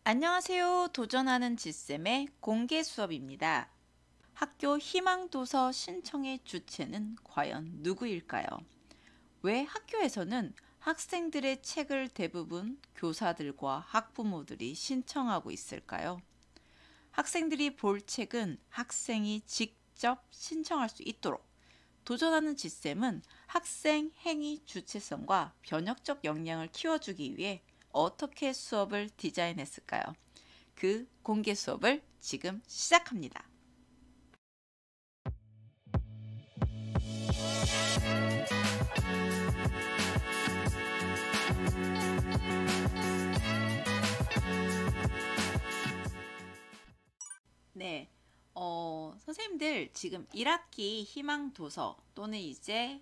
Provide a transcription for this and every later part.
안녕하세요. 도전하는 지쌤의 공개 수업입니다. 학교 희망도서 신청의 주체는 과연 누구일까요? 왜 학교에서는 학생들의 책을 대부분 교사들과 학부모들이 신청하고 있을까요? 학생들이 볼 책은 학생이 직접 신청할 수 있도록 도전하는 지쌤은 학생 행위 주체성과 변혁적 역량을 키워주기 위해 어떻게 수업을 디자인했을까요? 그 공개 수업을 지금 시작합니다. 네, 선생님들 지금 1학기 희망도서 또는 이제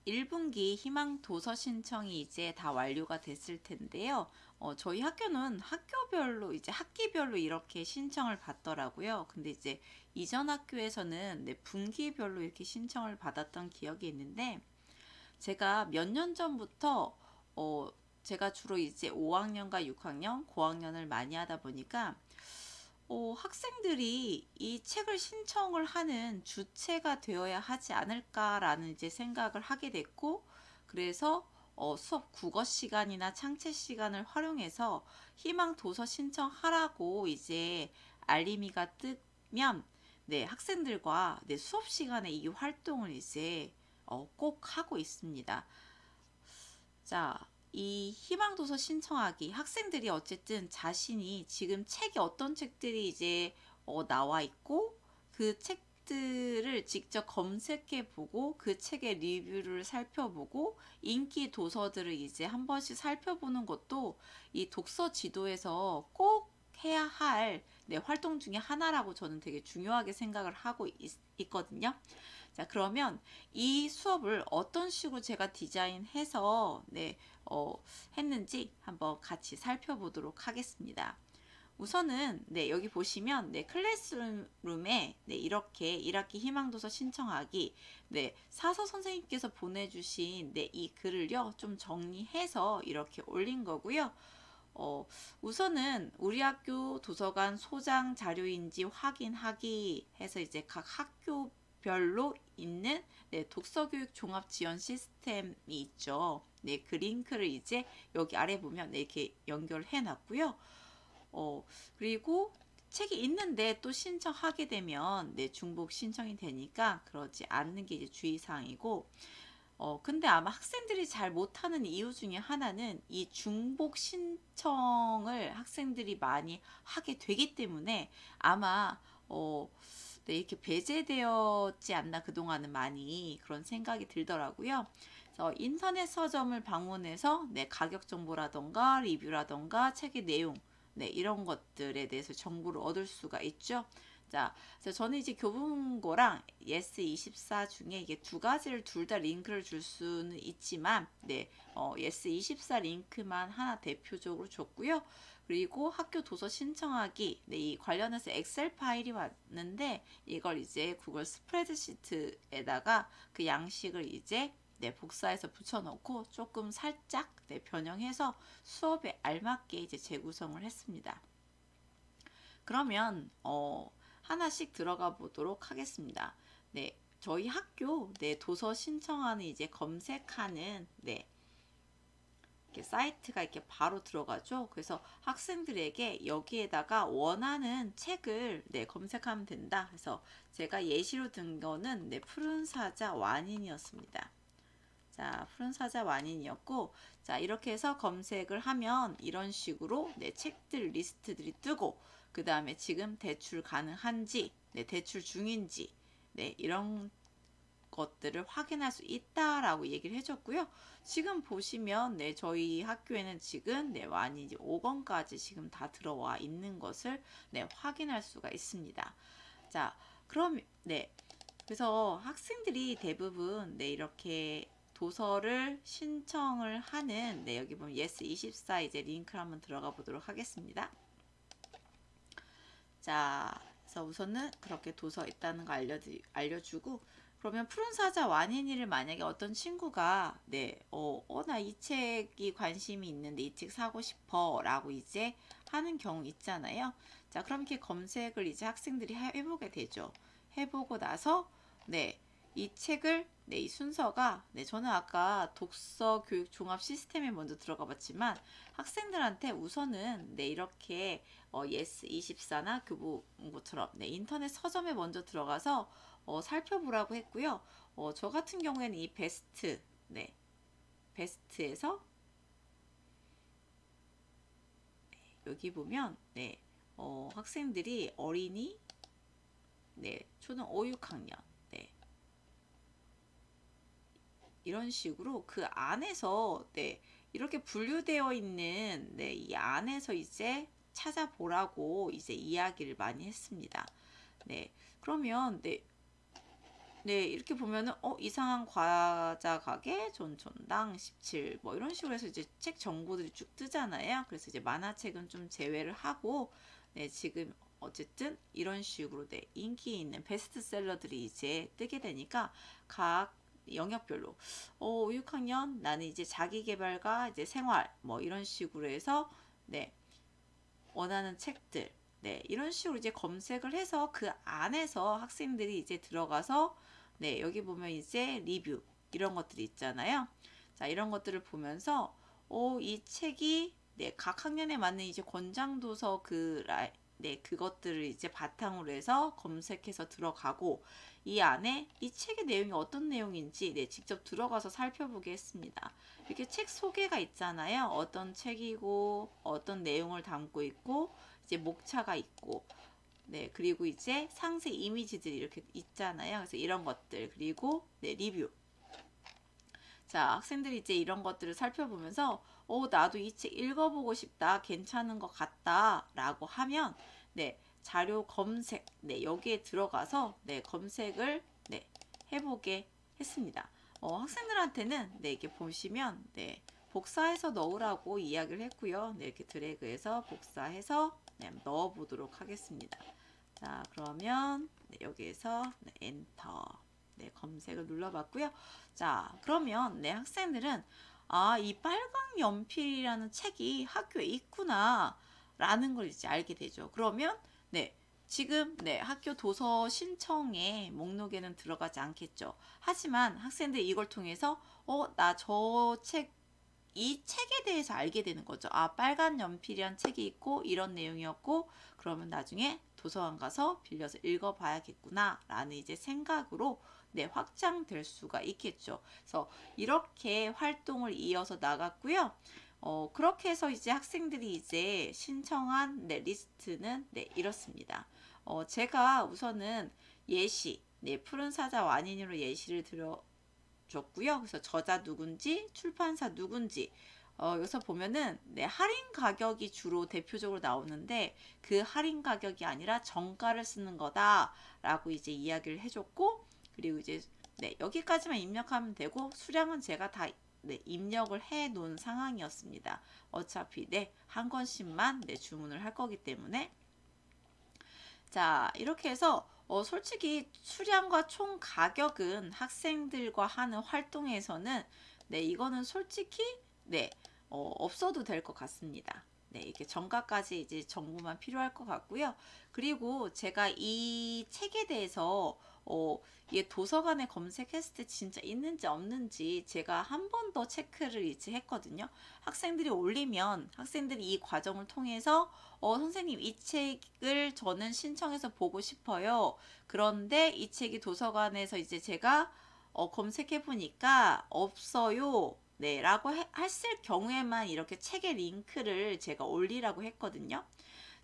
1분기 희망도서 신청이 이제 다 완료가 됐을 텐데요. 저희 학교는 학교별로 이제 학기별로 이렇게 신청을 받더라고요. 근데 이제 이전 학교에서는 네, 분기별로 이렇게 신청을 받았던 기억이 있는데 제가 몇 년 전부터 제가 주로 이제 5학년과 6학년, 고학년을 많이 하다 보니까 학생들이 이 책을 신청을 하는 주체가 되어야 하지 않을까라는 이제 생각을 하게 됐고, 그래서 수업 국어 시간이나 창체 시간을 활용해서 희망 도서 신청하라고 이제 알림이가 뜨면 네, 학생들과 네, 수업 시간에 이 활동을 이제 꼭 하고 있습니다. 자, 이 희망도서 신청하기 학생들이 어쨌든 자신이 지금 책이 어떤 책들이 이제 나와 있고 그 책들을 직접 검색해 보고 그 책의 리뷰를 살펴보고 인기 도서들을 이제 한 번씩 살펴보는 것도 이 독서 지도에서 꼭 해야 할 네, 활동 중에 하나라고 저는 되게 중요하게 생각을 하고 있거든요. 자, 그러면 이 수업을 어떤 식으로 제가 디자인해서 네, 했는지 한번 같이 살펴보도록 하겠습니다. 우선은 네, 여기 보시면 네, 클래스룸에 네, 이렇게 1학기 희망도서 신청하기 네, 사서 선생님께서 보내주신 네, 이 글을요 좀 정리해서 이렇게 올린 거고요. 우선은 우리 학교 도서관 소장 자료인지 확인하기 해서 이제 각 학교별로 있는 네, 독서교육 종합 지원 시스템이 있죠. 네, 그 링크를 이제 여기 아래 보면 네, 이렇게 연결해 놨고요. 그리고 책이 있는데 또 신청하게 되면 네, 중복 신청이 되니까 그러지 않는 게 이제 주의사항이고 근데 아마 학생들이 잘 못하는 이유 중에 하나는 이 중복 신청을 학생들이 많이 하게 되기 때문에 아마 네, 이렇게 배제되었지 않나 그동안은 많이 그런 생각이 들더라고요. 그래서 인터넷 서점을 방문해서 네, 가격 정보라던가 리뷰라던가 책의 내용 네, 이런 것들에 대해서 정보를 얻을 수가 있죠. 자, 그래서 저는 이제 교보문고랑 예스24 중에 이게 두 가지를 둘 다 링크를 줄 수는 있지만, 네, 예스24 링크만 하나 대표적으로 줬고요. 그리고 학교 도서 신청하기, 네, 이 관련해서 엑셀 파일이 왔는데, 이걸 이제 구글 스프레드시트에다가 그 양식을 이제 네, 복사해서 붙여넣고 조금 살짝 네, 변형해서 수업에 알맞게 이제 재구성을 했습니다. 그러면 하나씩 들어가 보도록 하겠습니다. 네, 저희 학교 네, 도서 신청하는 이제 검색하는 네, 이렇게 사이트가 이렇게 바로 들어가죠. 그래서 학생들에게 여기에다가 원하는 책을 네, 검색하면 된다. 그래서 제가 예시로 든 거는 네, 푸른 사자 완인이었습니다. 자, 푸른 사자 완인이었고, 자, 이렇게 해서 검색을 하면 이런 식으로 네, 책들 리스트들이 뜨고, 그 다음에 지금 대출 가능한지, 네, 대출 중인지, 네, 이런 것들을 확인할 수 있다라고 얘기를 해줬고요. 지금 보시면 네, 저희 학교에는 지금 네, 완이 이제 5권까지 지금 다 들어와 있는 것을 네, 확인할 수가 있습니다. 자, 그럼 네, 그래서 학생들이 대부분 네, 이렇게 도서를 신청을 하는 네, 여기 보면 예스24 이제 링크를 한번 들어가 보도록 하겠습니다. 자, 그래서 우선은 그렇게 도서 있다는 거 알려주고 그러면 푸른 사자 완인이를 만약에 어떤 친구가 나 이 책이 관심이 있는데 이 책 사고 싶어 라고 이제 하는 경우 있잖아요. 자, 그럼 이렇게 검색을 이제 학생들이 해보게 되죠. 해보고 나서 이 책을 이 순서가 저는 아까 독서 교육 종합 시스템에 먼저 들어가 봤지만 학생들한테 우선은 이렇게 예스24나 교보문고처럼 인터넷 서점에 먼저 들어가서 살펴보라고 했고요. 저 같은 경우에는 이 베스트에서 여기 보면 학생들이 어린이 초등 5, 6학년 이런 식으로 그 안에서 이렇게 분류되어 있는 이 안에서 이제 찾아보라고 이제 이야기를 많이 했습니다. 그러면 이렇게 보면은 이상한 과자 가게 존촌당 17 뭐 이런 식으로 해서 이제 책 정보들이 쭉 뜨잖아요. 그래서 이제 만화책은 좀 제외를 하고 지금 어쨌든 이런 식으로 인기 있는 베스트셀러들이 이제 뜨게 되니까 각 영역별로 5, 6학년 나는 이제 자기계발과 이제 생활 뭐 이런 식으로 해서 원하는 책들 이런 식으로 이제 검색을 해서 그 안에서 학생들이 이제 들어가서 여기 보면 이제 리뷰 이런 것들이 있잖아요. 자, 이런 것들을 보면서 이 책이 각 학년에 맞는 이제 권장도서 그것들을 이제 바탕으로 해서 검색해서 들어가고 이 안에 이 책의 내용이 어떤 내용인지 직접 들어가서 살펴보게 했습니다. 이렇게 책 소개가 있잖아요. 어떤 책이고 어떤 내용을 담고 있고 이제 목차가 있고 그리고 이제 상세 이미지들이 이렇게 있잖아요. 그래서 이런 것들 그리고 리뷰. 자, 학생들이 이제 이런 것들을 살펴보면서 나도 이 책 읽어보고 싶다. 괜찮은 것 같다. 라고 하면 자료 검색 여기에 들어가서 검색을 해보게 했습니다. 학생들한테는 이렇게 보시면 복사해서 넣으라고 이야기를 했고요. 이렇게 드래그해서 복사해서 넣어 보도록 하겠습니다. 자, 그러면 여기에서 엔터 검색을 눌러봤고요. 자, 그러면 학생들은 이 빨강 연필이라는 책이 학교에 있구나 라는 걸 이제 알게 되죠. 그러면 지금 학교 도서 신청의 목록에는 들어가지 않겠죠. 하지만 학생들이 이걸 통해서 나 이 책에 대해서 알게 되는 거죠. 빨간 연필이란 책이 있고 이런 내용이었고 그러면 나중에 도서관 가서 빌려서 읽어봐야겠구나 라는 이제 생각으로 확장될 수가 있겠죠. 그래서 이렇게 활동을 이어서 나갔고요. 그렇게 해서 이제 학생들이 이제 신청한 리스트는 이렇습니다. 제가 우선은 예시, 푸른 사자 완인으로 예시를 줬고요. 그래서 저자 누군지, 출판사 누군지, 여기서 보면은 할인 가격이 주로 대표적으로 나오는데 그 할인 가격이 아니라 정가를 쓰는 거다라고 이제 이야기를 해줬고, 그리고 이제 여기까지만 입력하면 되고 수량은 제가 다 입력을 해 놓은 상황이었습니다. 어차피 한 권씩만 주문을 할 거기 때문에. 자, 이렇게 해서 솔직히 수량과 총 가격은 학생들과 하는 활동에서는 이거는 솔직히 없어도 될 것 같습니다. 이렇게 정가까지 이제 정보만 필요할 것 같고요. 그리고 제가 이 책에 대해서 얘 도서관에 검색했을 때 진짜 있는지 없는지 제가 한 번 더 체크를 이제 했거든요. 학생들이 올리면 학생들이 이 과정을 통해서 선생님 이 책을 저는 신청해서 보고 싶어요. 그런데 이 책이 도서관에서 이제 제가 검색해 보니까 없어요. 라고 했을 경우에만 이렇게 책의 링크를 제가 올리라고 했거든요.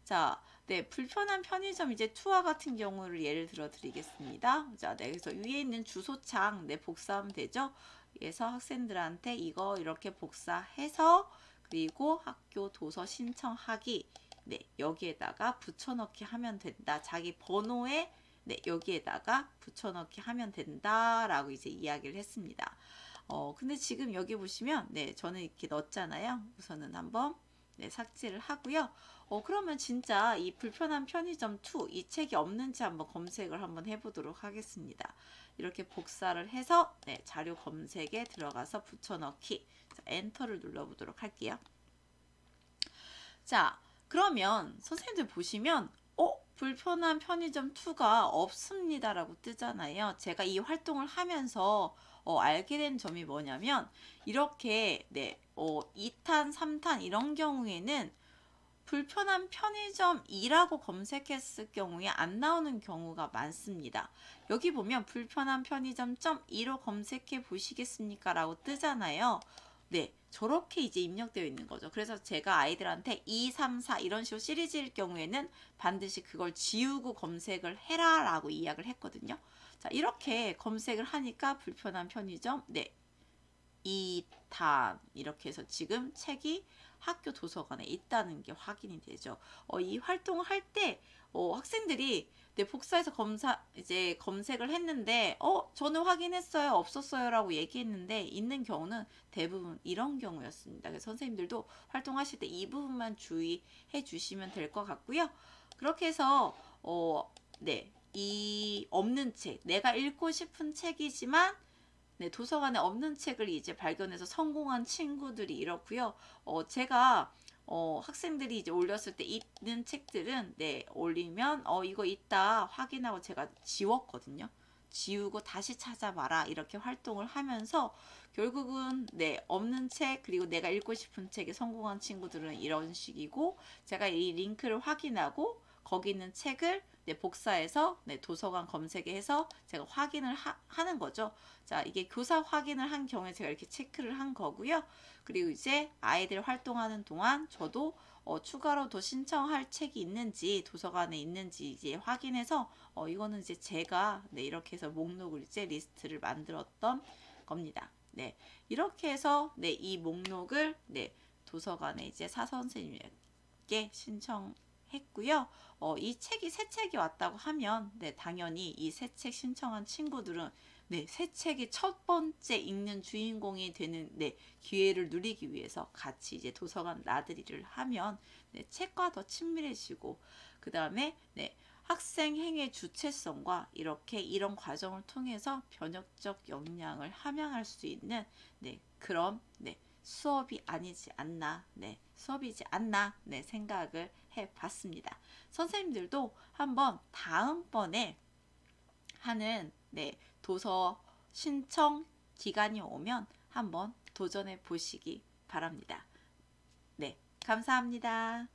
자, 불편한 편의점 이제 투어 같은 경우를 예를 들어 드리겠습니다. 자, 그래서 위에 있는 주소창 복사하면 되죠. 그래서 학생들한테 이거 이렇게 복사해서 그리고 학교 도서 신청하기 여기에다가 붙여넣기 하면 된다. 자기 번호에 여기에다가 붙여넣기 하면 된다라고 이제 이야기를 했습니다. 근데 지금 여기 보시면 저는 이렇게 넣었잖아요. 우선은 한번 네, 삭제를 하고요. 그러면 진짜 이 불편한 편의점 2 이 책이 없는지 한번 검색을 한번 해보도록 하겠습니다. 이렇게 복사를 해서 네, 자료 검색에 들어가서 붙여넣기. 자, 엔터를 눌러보도록 할게요. 자, 그러면 선생님들 보시면 불편한 편의점 2가 없습니다 라고 뜨잖아요. 제가 이 활동을 하면서 알게 된 점이 뭐냐면 이렇게 네, 2탄, 3탄 이런 경우에는 불편한 편의점 2라고 검색했을 경우에 안 나오는 경우가 많습니다. 여기 보면 불편한 편의점 .2로 검색해 보시겠습니까? 라고 뜨잖아요. 네, 저렇게 이제 입력되어 있는 거죠. 그래서 제가 아이들한테 2, 3, 4 이런 식으로 시리즈일 경우에는 반드시 그걸 지우고 검색을 해라 라고 이야기를 했거든요. 자, 이렇게 검색을 하니까 불편한 편의점 네, 2탄 이렇게 해서 지금 책이 학교 도서관에 있다는 게 확인이 되죠. 이 활동을 할 때 학생들이 네, 복사해서 이제 검색을 했는데 저는 확인했어요 없었어요 라고 얘기했는데 있는 경우는 대부분 이런 경우였습니다. 그래서 선생님들도 활동하실 때 이 부분만 주의해 주시면 될 것 같고요. 그렇게 해서 네, 이 없는 책, 내가 읽고 싶은 책이지만 네, 도서관에 없는 책을 이제 발견해서 성공한 친구들이 이렇고요. 제가 학생들이 이제 올렸을 때 있는 책들은 네, 올리면 이거 있다 확인하고 제가 지웠거든요. 지우고 다시 찾아봐라 이렇게 활동을 하면서 결국은 네, 없는 책 그리고 내가 읽고 싶은 책에 성공한 친구들은 이런 식이고 제가 이 링크를 확인하고 거기 있는 책을 네, 복사해서 네, 도서관 검색에 해서 제가 확인을 하는 거죠. 자, 이게 교사 확인을 한 경우에 제가 이렇게 체크를 한 거고요. 그리고 이제 아이들 활동하는 동안 저도 추가로 더 신청할 책이 있는지 도서관에 있는지 이제 확인해서 이거는 이제 제가 네, 이렇게 해서 목록을 이제 리스트를 만들었던 겁니다. 네, 이렇게 해서 네, 이 목록을 네, 도서관에 이제 사선생님에게 신청했고요. 이 책이 새 책이 왔다고 하면 네, 당연히 이 새 책 신청한 친구들은 네, 새 책의 첫 번째 읽는 주인공이 되는 네, 기회를 누리기 위해서 같이 이제 도서관 나들이를 하면 네, 책과 더 친밀해지고 그 다음에 네, 학생 행위의 주체성과 이렇게 이런 과정을 통해서 변혁적 역량을 함양할 수 있는 네, 그런 네, 수업이 아니지 않나 네, 수업이지 않나 네, 생각을 해봤습니다. 선생님들도 한번 다음번에 하는 네, 도서 신청 기간이 오면 한번 도전해 보시기 바랍니다. 네, 감사합니다.